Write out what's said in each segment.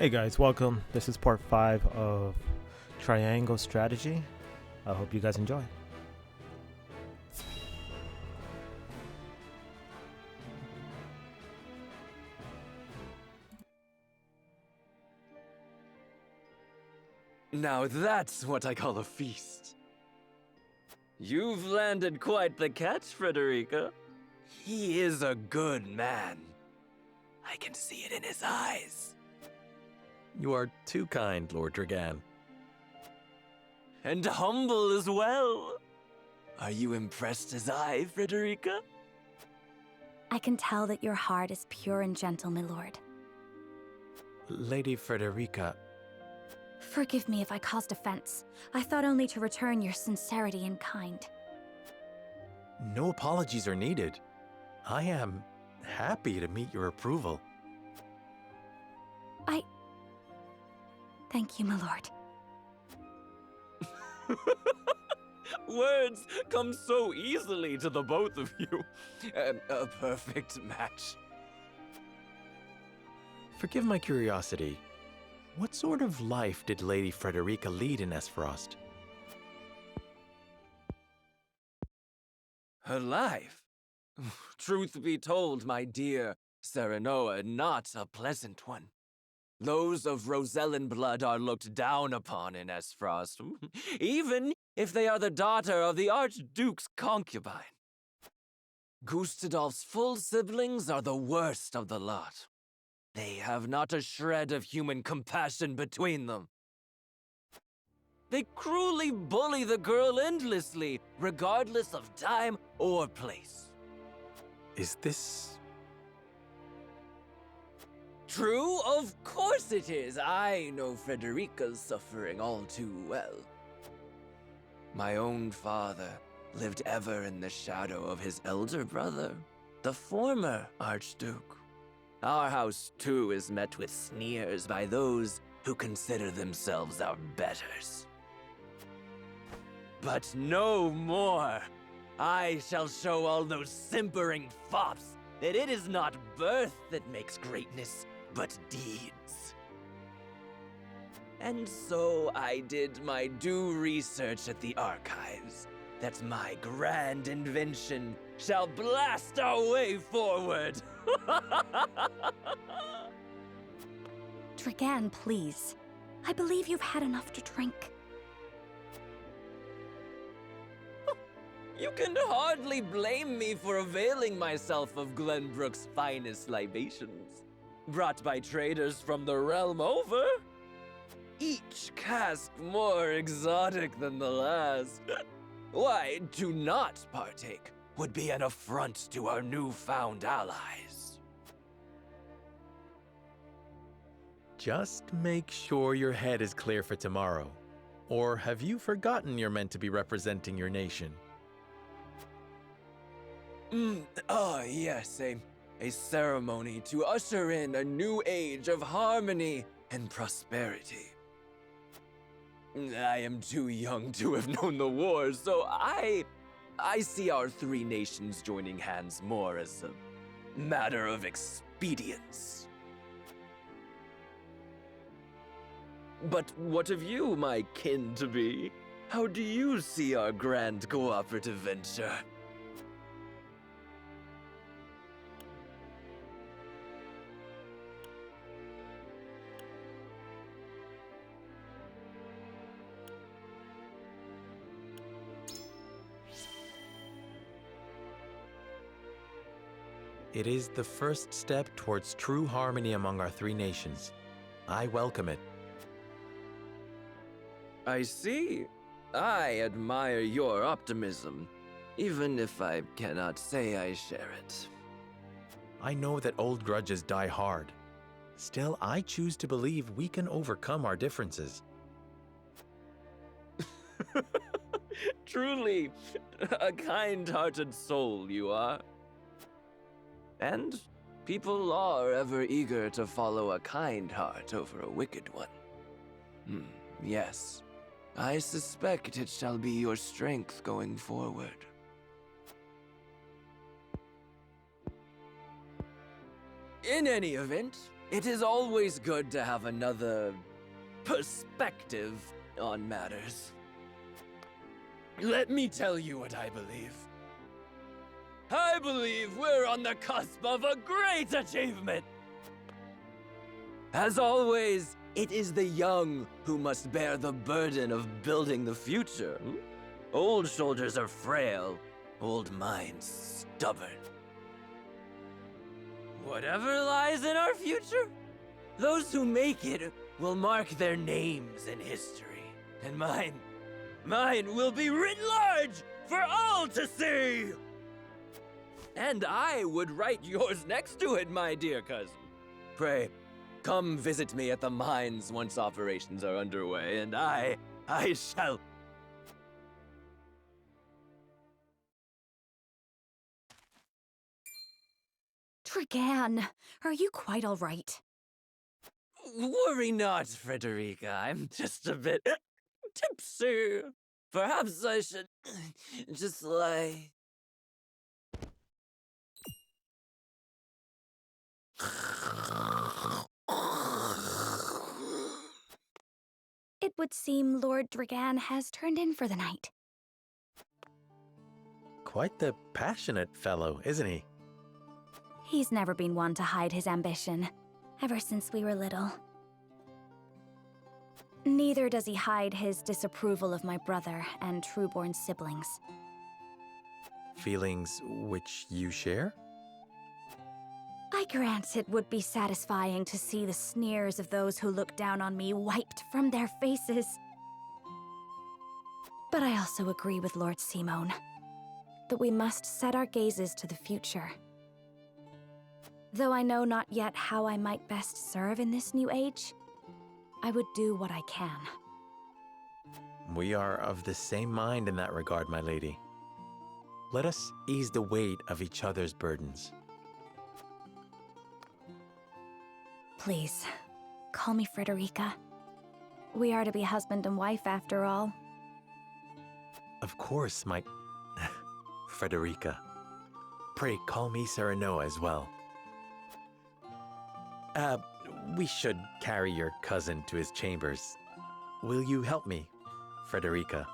Hey guys, welcome. This is part 5 of Triangle Strategy. I hope you guys enjoy. Now that's what I call a feast. You've landed quite the catch, Frederica. He is a good man. I can see it in his eyes. You are too kind, Lord Dragan. And humble as well. Are you impressed as I, Frederica? I can tell that your heart is pure and gentle, my lord. Lady Frederica, Forgive me if I caused offense. I thought only to return your sincerity and kind. no apologies are needed. I am happy to meet your approval. Thank you, my lord. Words come so easily to the both of you. A perfect match. Forgive my curiosity. What sort of life did Lady Frederica lead in Esfrost? Her life? Truth be told, my dear Serenoa, not a pleasant one. Those of Rosellan blood are looked down upon in Esfrost, even if they are the daughter of the Archduke's concubine. Gustadolf's full siblings are the worst of the lot. They have not a shred of human compassion between them. They cruelly bully the girl endlessly, regardless of time or place. Is this... True, of course it is. I know Frederica's suffering all too well. My own father lived ever in the shadow of his elder brother, the former Archduke. Our house, too, is met with sneers by those who consider themselves our betters. But no more! I shall show all those simpering fops that it is not birth that makes greatness, but deeds. And so I did my due research at the archives, that my grand invention shall blast our way forward. Dragan, please. I believe you've had enough to drink. You can hardly blame me for availing myself of Glenbrook's finest libations, brought by traders from the realm over. Each cask more exotic than the last. Why, to not partake would be an affront to our newfound allies. Just make sure your head is clear for tomorrow. Or have you forgotten you're meant to be representing your nation? Yes, a ceremony to usher in a new age of harmony and prosperity. I am too young to have known the war, so I see our three nations joining hands more as a matter of expedience. But what of you, my kin-to-be? How do you see our grand cooperative venture? It is the first step towards true harmony among our three nations. I welcome it. I see. I admire your optimism, even if I cannot say I share it. I know that old grudges die hard. Still, I choose to believe we can overcome our differences. Truly, a kind-hearted soul you are. And people are ever eager to follow a kind heart over a wicked one. Yes, I suspect it shall be your strength going forward. In any event, It is always good to have another perspective on matters. Let me tell you what I believe. I believe we're on the cusp of a great achievement. As always, it is the young who must bear the burden of building the future. Old shoulders are frail, old minds stubborn. Whatever lies in our future, those who make it will mark their names in history. And mine will be written large for all to see! And I would write yours next to it, my dear cousin. Pray, come visit me at the mines once operations are underway, and I shall... Dragan, are you quite all right? Worry not, Frederica. I'm just a bit tipsy. Perhaps I should just lie. It would seem Lord Dragan has turned in for the night. Quite the passionate fellow, isn't he? He's never been one to hide his ambition, ever since we were little. Neither does he hide his disapproval of my brother and trueborn siblings. Feelings which you share? I grant it would be satisfying to see the sneers of those who look down on me wiped from their faces. But I also agree with Lord Simone that we must set our gazes to the future. Though I know not yet how I might best serve in this new age, I would do what I can. We are of the same mind in that regard, my lady. Let us ease the weight of each other's burdens. Please, call me Frederica. We are to be husband and wife after all. Of course, my... Frederica. Pray call me Serenoa as well. We should carry your cousin to his chambers. Will you help me, Frederica?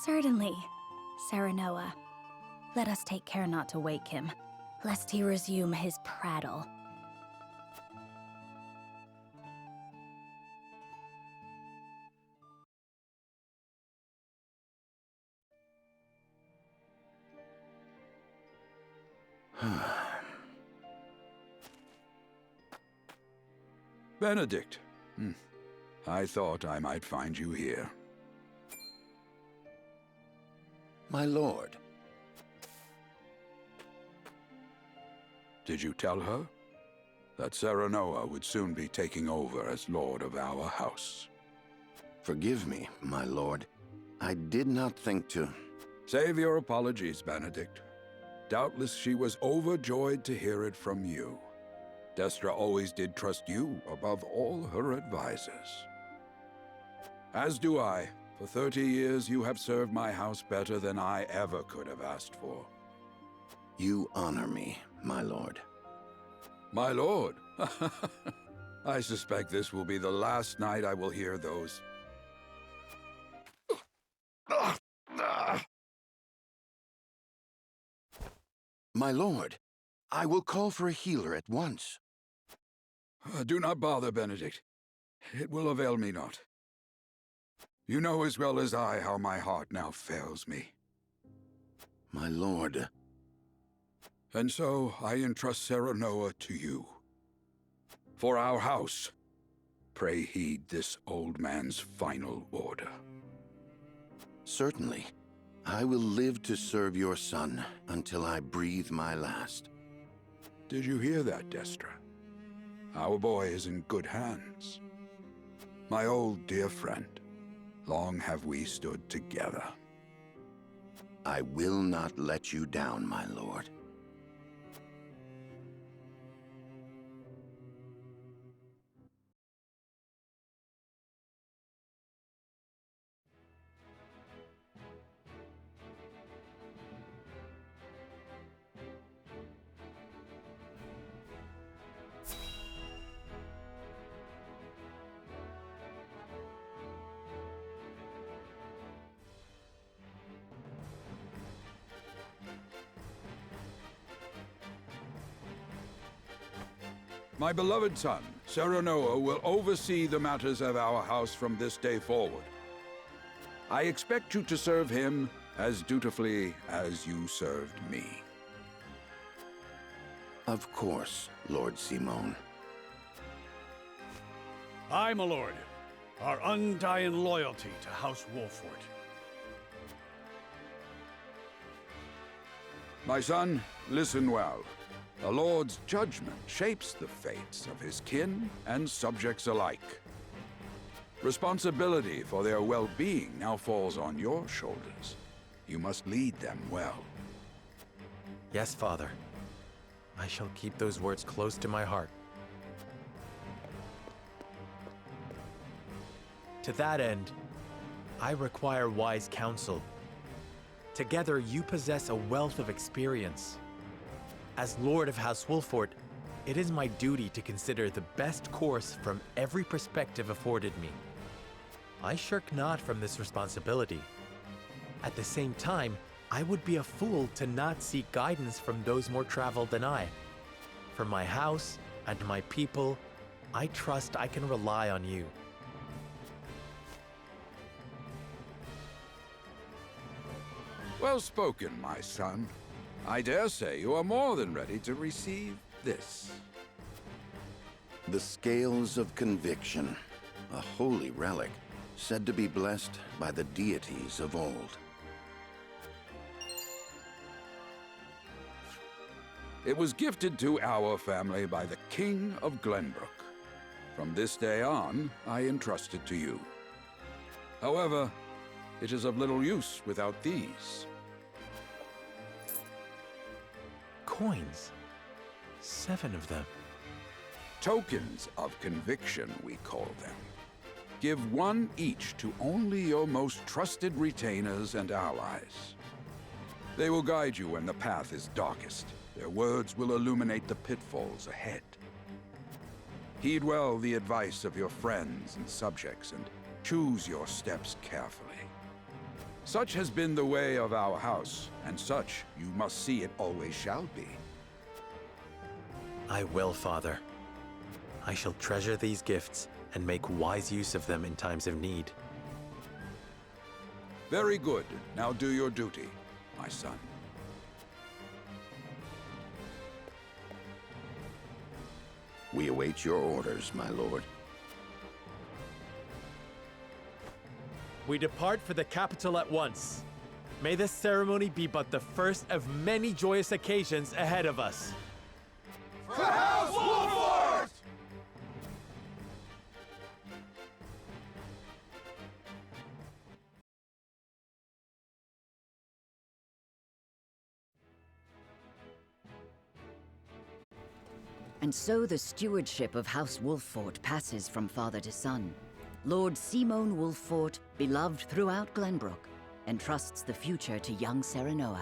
Certainly, Serenoa. Let us take care not to wake him, lest he resume his prattle. Benedict. I thought I might find you here. My lord. Did you tell her that Serenoa would soon be taking over as lord of our house? Forgive me, my lord. I did not think to... Save your apologies, Benedict. Doubtless she was overjoyed to hear it from you. Destra always did trust you above all her advisors. As do I. For 30 years you have served my house better than I ever could have asked for. You honor me, my lord. My lord? I suspect this will be the last night I will hear those... My lord, I will call for a healer at once. Do not bother, Benedict. It will avail me not. You know as well as I how my heart now fails me. My lord. And so I entrust Serenoa to you. For our house, pray heed this old man's final order. Certainly. I will live to serve your son until I breathe my last. Did you hear that, Destra? Our boy is in good hands. My old dear friend, long have we stood together. I will not let you down, my lord. My beloved son, Serenoa, will oversee the matters of our house from this day forward. I expect you to serve him as dutifully as you served me. Of course, Lord Simone. Aye, my lord. Our undying loyalty to House Wolfort. My son, listen well. The Lord's judgment shapes the fates of his kin and subjects alike. Responsibility for their well-being now falls on your shoulders. You must lead them well. Yes, Father. I shall keep those words close to my heart. To that end, I require wise counsel. Together, you possess a wealth of experience. As Lord of House Wolfort, it is my duty to consider the best course from every perspective afforded me. I shirk not from this responsibility. At the same time, I would be a fool to not seek guidance from those more traveled than I. For my house and my people, I trust I can rely on you. Well spoken, my son. I dare say you are more than ready to receive this. The Scales of Conviction, a holy relic, said to be blessed by the deities of old. It was gifted to our family by the King of Glenbrook. From this day on, I entrust it to you. However, it is of little use without these. Coins. 7 of them. Tokens of conviction, we call them. Give one each to only your most trusted retainers and allies. They will guide you when the path is darkest. Their words will illuminate the pitfalls ahead. Heed well the advice of your friends and subjects, and choose your steps carefully. Such has been the way of our house, and such you must see it always shall be. I will, Father. I shall treasure these gifts and make wise use of them in times of need. Very good. Now do your duty, my son. We await your orders, my lord. We depart for the capital at once. May this ceremony be but the first of many joyous occasions ahead of us. For House Wolfort! And so the stewardship of House Wolfort passes from father to son. Lord Simone Wolfort, beloved throughout Glenbrook, entrusts the future to young Serenoa.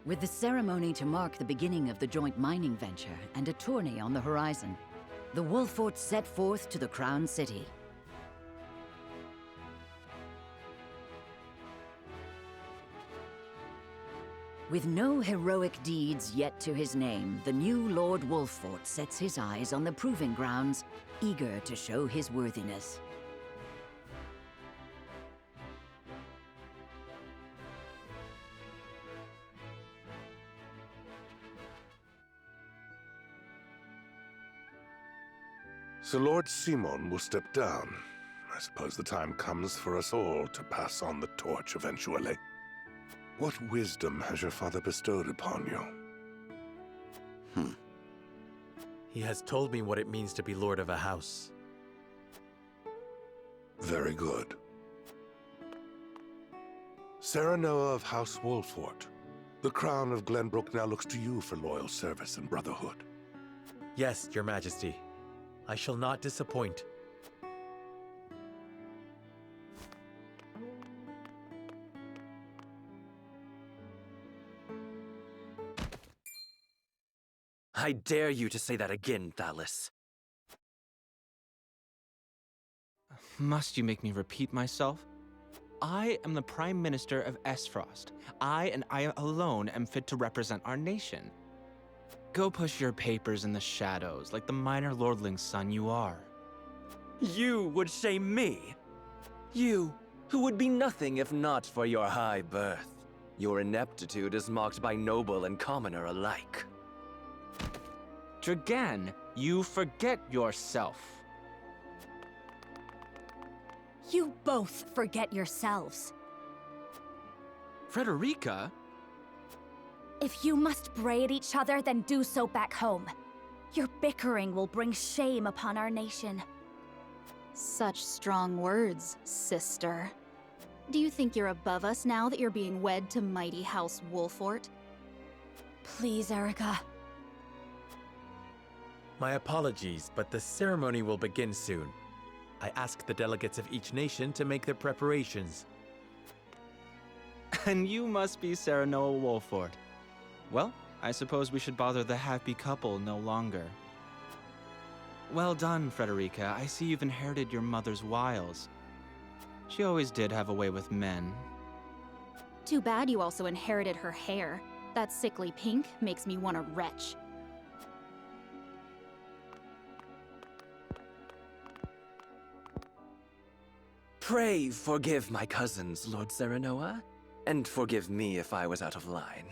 With the ceremony to mark the beginning of the joint mining venture and a tourney on the horizon, the Wolforts set forth to the Crown City. With no heroic deeds yet to his name, the new Lord Wolfort sets his eyes on the proving grounds, eager to show his worthiness. So Lord Simon will step down. I suppose the time comes for us all to pass on the torch eventually. What wisdom has your father bestowed upon you? He has told me what it means to be lord of a house. Very good. Serenoa of House Wolfort, the crown of Glenbrook now looks to you for loyal service and brotherhood. Yes, your majesty. I shall not disappoint. I dare you to say that again, Thalis. Must you make me repeat myself? I am the Prime Minister of Esfrost. I and I alone am fit to represent our nation. Go push your papers in the shadows like the minor lordling's son you are. You would shame me. You, who would be nothing if not for your high birth. Your ineptitude is mocked by noble and commoner alike. Dragan, you forget yourself. You both forget yourselves. Frederica? If you must bray at each other, then do so back home. Your bickering will bring shame upon our nation. Such strong words, sister. Do you think you're above us now that you're being wed to mighty House Wolfort? Please, Erica. My apologies, but the ceremony will begin soon. I ask the delegates of each nation to make their preparations. And you must be Serenoa Wolfort. Well, I suppose we should bother the happy couple no longer. Well done, Frederica. I see you've inherited your mother's wiles. She always did have a way with men. Too bad you also inherited her hair. That sickly pink makes me want to retch. Pray forgive my cousins, Lord Serenoa, and forgive me if I was out of line.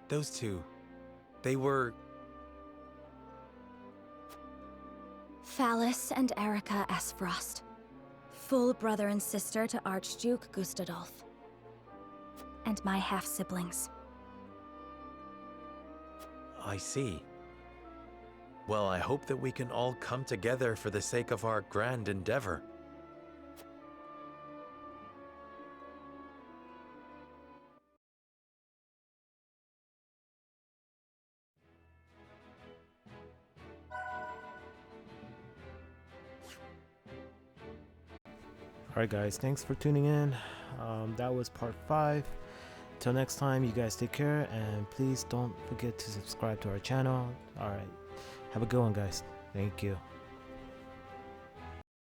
Those two, they were... Phallus and Erica Esfrost. Full brother and sister to Archduke Gustadolf. And my half-siblings. I see. Well, I hope that we can all come together for the sake of our grand endeavor. Alright guys, thanks for tuning in. That was part 5. Till next time, you guys take care, and please don't forget to subscribe to our channel. Alright, have a good one guys. Thank you.